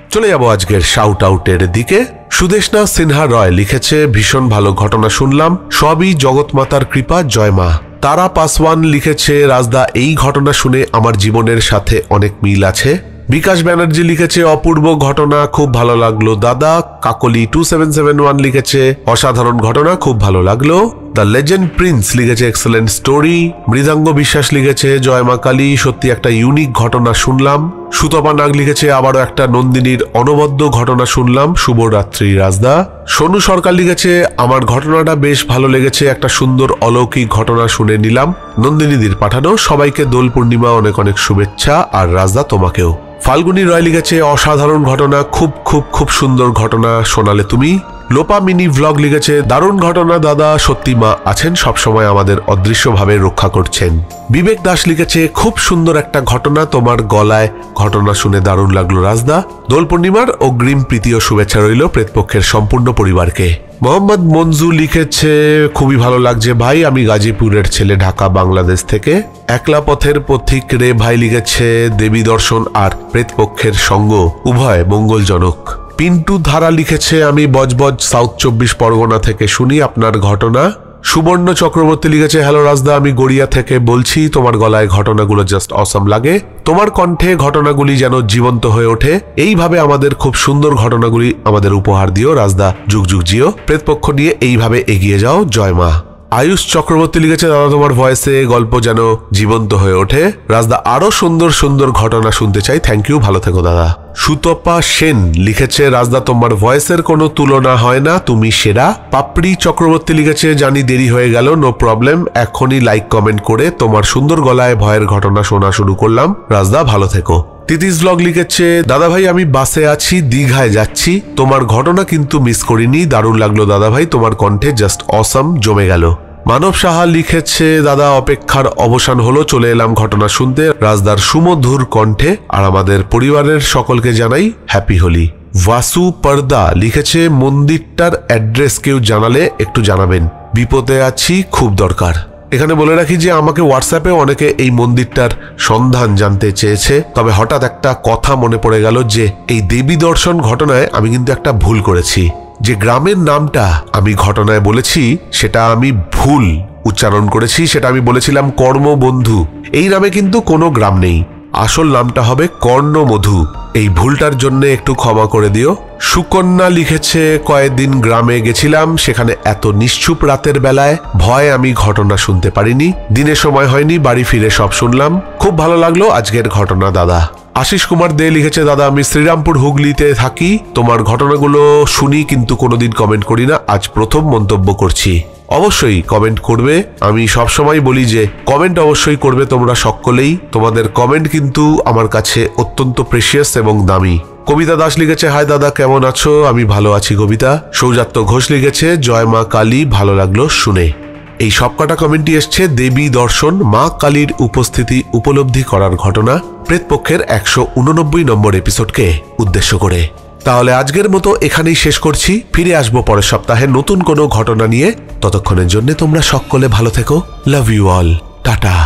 চলে যাব আজকের শাউট আউটের দিকে। সুদেশনা সিনহা রয় লিখেছে, ভীষণ ভালো ঘটনা শুনলাম, সবই জগৎমাতার কৃপা, জয় মা। তারা পাসওয়ান লিখেছে, রাজদা এই ঘটনা শুনে আমার জীবনের সাথে অনেক মিল আছে। বিকাশ ব্যানার্জি লিখেছে, অপূর্ব ঘটনা, খুব ভালো লাগলো দাদা। কাকলি 2771 লিখেছে, অসাধারণ ঘটনা, খুব ভালো লাগলো। দ্য লেজেন্ড প্রিন্স লিখেছে, এক্সেলেন্ট স্টোরি। মৃদাঙ্গ বিশ্বাস লিখেছে, জয় মা কালী, সত্যি একটা ইউনিক ঘটনা শুনলাম। সুতপা নাগ লিখেছে, আবারও একটা নন্দিনীর অনবদ্য ঘটনা শুনলাম, শুভরাত্রি রাজদা। সোনু সরকার লিখেছে, আমার ঘটনাটা বেশ ভালো লেগেছে, একটা সুন্দর অলৌকিক ঘটনা শুনে নিলাম। নন্দিনীদের পাঠানো সবাইকে দোল পূর্ণিমা অনেক অনেক শুভেচ্ছা, আর রাজদা তোমাকেও। ফাল্গুনী রয় লিখেছে, অসাধারণ ঘটনা, খুব খুব খুব সুন্দর ঘটনা শোনালে তুমি। লোপা মিনি ভ্লগ লিখেছে, দারুণ ঘটনা দাদা, সত্যি মা আছেন সবসময় আমাদের অদৃশ্যভাবে রক্ষা করছেন। বিবেক দাস লিখেছে, খুব সুন্দর একটা ঘটনা, তোমার গলায় ঘটনা শুনে দারুণ লাগলো রাজদা। দোল পূর্ণিমার অগ্রিম প্রীতি ও শুভেচ্ছা রইল প্রেতপক্ষের সম্পূর্ণ পরিবারকে। মোহাম্মদ মঞ্জু লিখেছে, খুবই ভালো লাগছে ভাই, আমি গাজীপুরের ছেলে, ঢাকা বাংলাদেশ থেকে। একলা পথের পথিক রে ভাই লিখেছে, দেবী দর্শন আর প্রেতপক্ষের সঙ্গ উভয় মঙ্গলজনক। পিন্টু ধারা লিখেছে, আমি বজবজ সাউথ 24 পরগনা থেকে শুনি আপনার ঘটনা। সুবর্ণ চক্রবর্তী লিখেছে, হ্যালো রাজদা, আমি গড়িয়া থেকে বলছি, তোমার গলায় ঘটনাগুলো জাস্ট অসম লাগে, তোমার কণ্ঠে ঘটনাগুলি যেন জীবন্ত হয়ে ওঠে। এইভাবে আমাদের খুব সুন্দর ঘটনাগুলি আমাদের উপহার দিও রাজদা, যুগ যুগ জিও, প্রেতপক্ষ নিয়ে এইভাবে এগিয়ে যাও, জয় মা। আয়ুষ চক্রবর্তী লিখেছে, দাদা তোমার ভয়েসে গল্প যেন জীবন্ত হয়ে ওঠে রাজদা, আরো সুন্দর সুন্দর ঘটনা শুনতে চাই, থ্যাংক ইউ, ভালো থেকো দাদা। সুতপা সেন লিখেছে, রাজদা তোমার ভয়েসের কোনো তুলনা হয় না, তুমি সেরা। পাপড়ি চক্রবর্তী লিখেছে, জানি দেরি হয়ে গেল, নো প্রবলেম, এখনই লাইক কমেন্ট করে তোমার সুন্দর গলায় ভয়ের ঘটনা শোনা শুরু করলাম রাজদা, ভালো থেকো। তিতিস ব্লগ লিখেছে, দাদা ভাই আমি বাসে আছি, দীঘায় যাচ্ছি, তোমার ঘটনা কিন্তু মিস করিনি, দারুণ লাগলো দাদা ভাই, তোমার কণ্ঠে জাস্ট অসম, জমে গেল। মানব সাহা লিখেছে, দাদা অপেক্ষার অবসান হলো, চলে এলাম ঘটনা শুনতে রাজদার সুমধুর কণ্ঠে, আর আমাদের পরিবারের সকলকে জানাই হ্যাপি হোলি। ভাসু পর্দা লিখেছে, মন্দিরটার অ্যাড্রেস কেউ জানালে একটু জানাবেন, বিপদে আছি, খুব দরকার। এখানে বলে রাখি যে আমাকে হোয়াটসঅ্যাপে অনেকে এই মন্দিরটার সন্ধান জানতে চেয়েছে, তবে হঠাৎ একটা কথা মনে পড়ে গেল যে এই দেবী দর্শন ঘটনায় আমি কিন্তু একটা ভুল করেছি। যে গ্রামের নামটা আমি ঘটনায় বলেছি সেটা আমি ভুল উচ্চারণ করেছি, সেটা আমি বলেছিলাম কর্মবন্ধু। এই নামে কিন্তু কোনো গ্রাম নেই, আসল নামটা হবে কর্ণমধু। এই ভুলটার জন্য একটু ক্ষমা করে দিও। সুকন্যা লিখেছে, কয়েকদিন গ্রামে গেছিলাম, সেখানে এত নিশ্চুপ রাতের বেলায় ভয় আমি ঘটনা শুনতে পারিনি, দিনে সময় হয়নি, বাড়ি ফিরে সব শুনলাম, খুব ভালো লাগলো আজকের ঘটনা দাদা। আশিস কুমার দে লিখেছে, দাদা আমি শ্রীরামপুর হুগলিতে থাকি, তোমার ঘটনাগুলো শুনি কিন্তু কোনোদিন কমেন্ট করি না, আজ প্রথম মন্তব্য করছি। অবশ্যই কমেন্ট করবে, আমি সবসময় বলি যে কমেন্ট অবশ্যই করবে তোমরা সকলেই, তোমাদের কমেন্ট কিন্তু আমার কাছে অত্যন্ত প্রেশিয়াস এবং দামি। কবিতা দাস লিখেছে, হাই দাদা কেমন আছো, আমি ভালো আছি কবিতা। সৌজাত্য ঘোষ লিখেছে, জয় মা কালী, ভালো লাগলো শুনে। এই সবকটা কমেন্টই এসছে দেবী দর্শন মা কালীর উপস্থিতি উপলব্ধি করার ঘটনা প্রেতপক্ষের 189 নম্বর এপিসোডকে উদ্দেশ্য করে। তাহলে আজকের মতো এখানেই শেষ করছি। ফিরে আসবো পরের সপ্তাহে নতুন কোনো ঘটনা নিয়ে। ততক্ষণের জন্য তোমরা সকলে ভালো থেকো। Love you all. টাটা।